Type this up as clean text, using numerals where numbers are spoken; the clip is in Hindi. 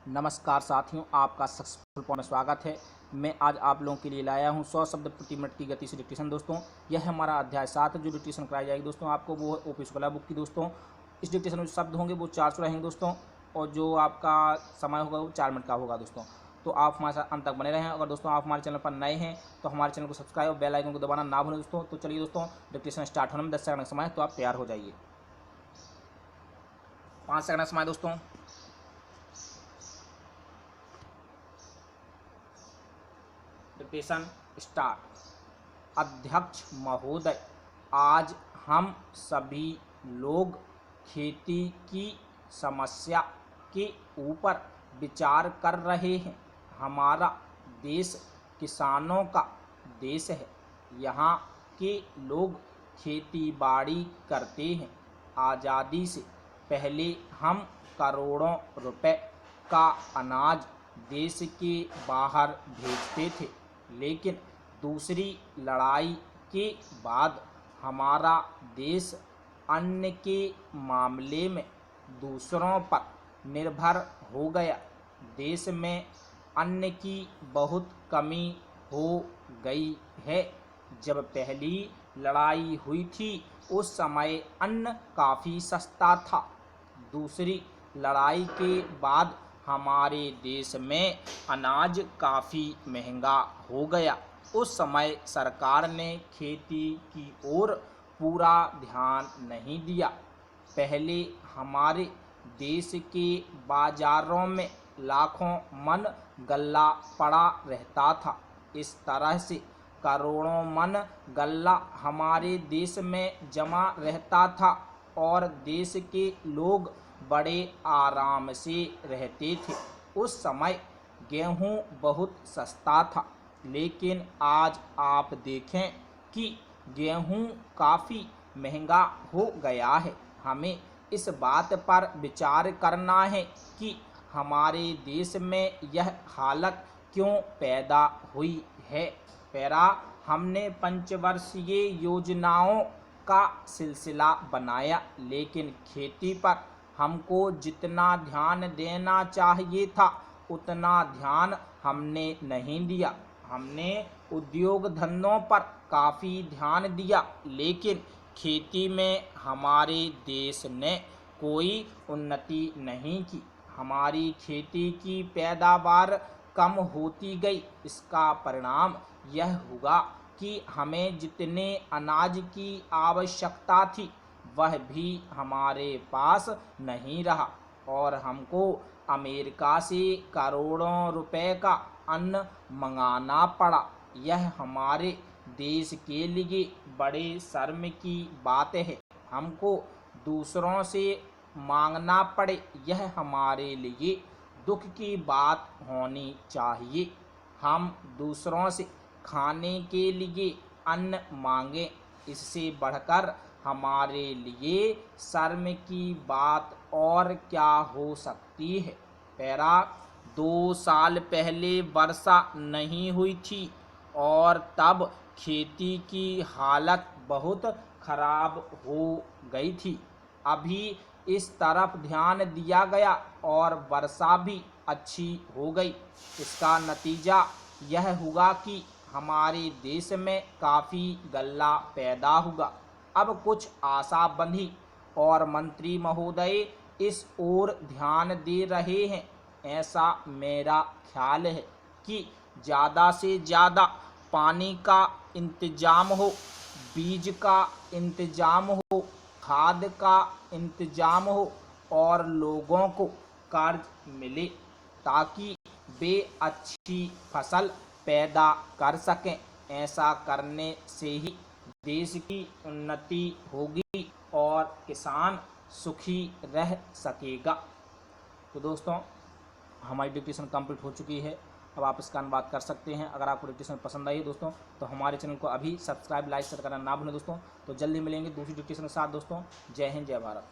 नमस्कार साथियों, आपका सक्सेसफुल पॉइंट में स्वागत है। मैं आज आप लोगों के लिए लाया हूं 100 शब्द प्रति मिनट की गति से डिक्टेशन। दोस्तों, यह हमारा अध्याय 7 जो डिक्टेशन कराई जाएगी दोस्तों आपको, वो है ओपी शुक्ला बुक की। दोस्तों, इस डिक्टेशन में जो शब्द होंगे वो 400 रहेंगे दोस्तों, और जो आपका समय होगा वो 4 मिनट का होगा दोस्तों। तो आप हमारे साथ अंत तक बने रहें। अगर दोस्तों आप हमारे चैनल पर नए हैं तो हमारे चैनल को सब्सक्राइब और बेल आइकन को दबाना ना भूलें दोस्तों। तो चलिए दोस्तों, डिक्टेशन स्टार्ट होने में 10 सेकंड का समय है, तो आप तैयार हो जाइए। 5 सेकंड का समय दोस्तों। Dictation start. अध्यक्ष महोदय, आज हम सभी लोग खेती की समस्या के ऊपर विचार कर रहे हैं। हमारा देश किसानों का देश है। यहाँ के लोग खेती बाड़ी करते हैं। आज़ादी से पहले हम करोड़ों रुपए का अनाज देश के बाहर भेजते थे, लेकिन दूसरी लड़ाई के बाद हमारा देश अन्न के मामले में दूसरों पर निर्भर हो गया। देश में अन्न की बहुत कमी हो गई है। जब पहली लड़ाई हुई थी उस समय अन्न काफ़ी सस्ता था। दूसरी लड़ाई के बाद हमारे देश में अनाज काफ़ी महंगा हो गया। उस समय सरकार ने खेती की ओर पूरा ध्यान नहीं दिया। पहले हमारे देश के बाज़ारों में लाखों मन गल्ला पड़ा रहता था। इस तरह से करोड़ों मन गल्ला हमारे देश में जमा रहता था और देश के लोग बड़े आराम से रहते थे। उस समय गेहूं बहुत सस्ता था, लेकिन आज आप देखें कि गेहूं काफ़ी महंगा हो गया है। हमें इस बात पर विचार करना है कि हमारे देश में यह हालत क्यों पैदा हुई है। पैरा हमने पंचवर्षीय योजनाओं का सिलसिला बनाया, लेकिन खेती पर हमको जितना ध्यान देना चाहिए था उतना ध्यान हमने नहीं दिया। हमने उद्योग धंधों पर काफ़ी ध्यान दिया, लेकिन खेती में हमारे देश ने कोई उन्नति नहीं की। हमारी खेती की पैदावार कम होती गई। इसका परिणाम यह हुआ कि हमें जितने अनाज की आवश्यकता थी वह भी हमारे पास नहीं रहा और हमको अमेरिका से करोड़ों रुपए का अन्न मंगाना पड़ा। यह हमारे देश के लिए बड़े शर्म की बात है। हमको दूसरों से मांगना पड़े, यह हमारे लिए दुख की बात होनी चाहिए। हम दूसरों से खाने के लिए अन्न मांगें, इससे बढ़कर हमारे लिए शर्म की बात और क्या हो सकती है। पैरा 2 साल पहले वर्षा नहीं हुई थी और तब खेती की हालत बहुत खराब हो गई थी। अभी इस तरफ ध्यान दिया गया और वर्षा भी अच्छी हो गई। इसका नतीजा यह हुआ कि हमारे देश में काफ़ी गल्ला पैदा हुआ। अब कुछ आशा बंधी और मंत्री महोदय इस ओर ध्यान दे रहे हैं। ऐसा मेरा ख्याल है कि ज़्यादा से ज़्यादा पानी का इंतज़ाम हो, बीज का इंतज़ाम हो, खाद का इंतज़ाम हो और लोगों को कर्ज मिले ताकि वे अच्छी फसल पैदा कर सकें। ऐसा करने से ही देश की उन्नति होगी और किसान सुखी रह सकेगा। तो दोस्तों, हमारी डिक्टेशन कंप्लीट हो चुकी है। अब आप इसका अनुवाद कर सकते हैं। अगर आपको डिक्टेशन पसंद आई दोस्तों तो हमारे चैनल को अभी सब्सक्राइब, लाइक, शेयर करना ना भूलें दोस्तों। तो जल्दी मिलेंगे दूसरी डिक्टेशन के साथ दोस्तों। जय हिंद, जय भारत।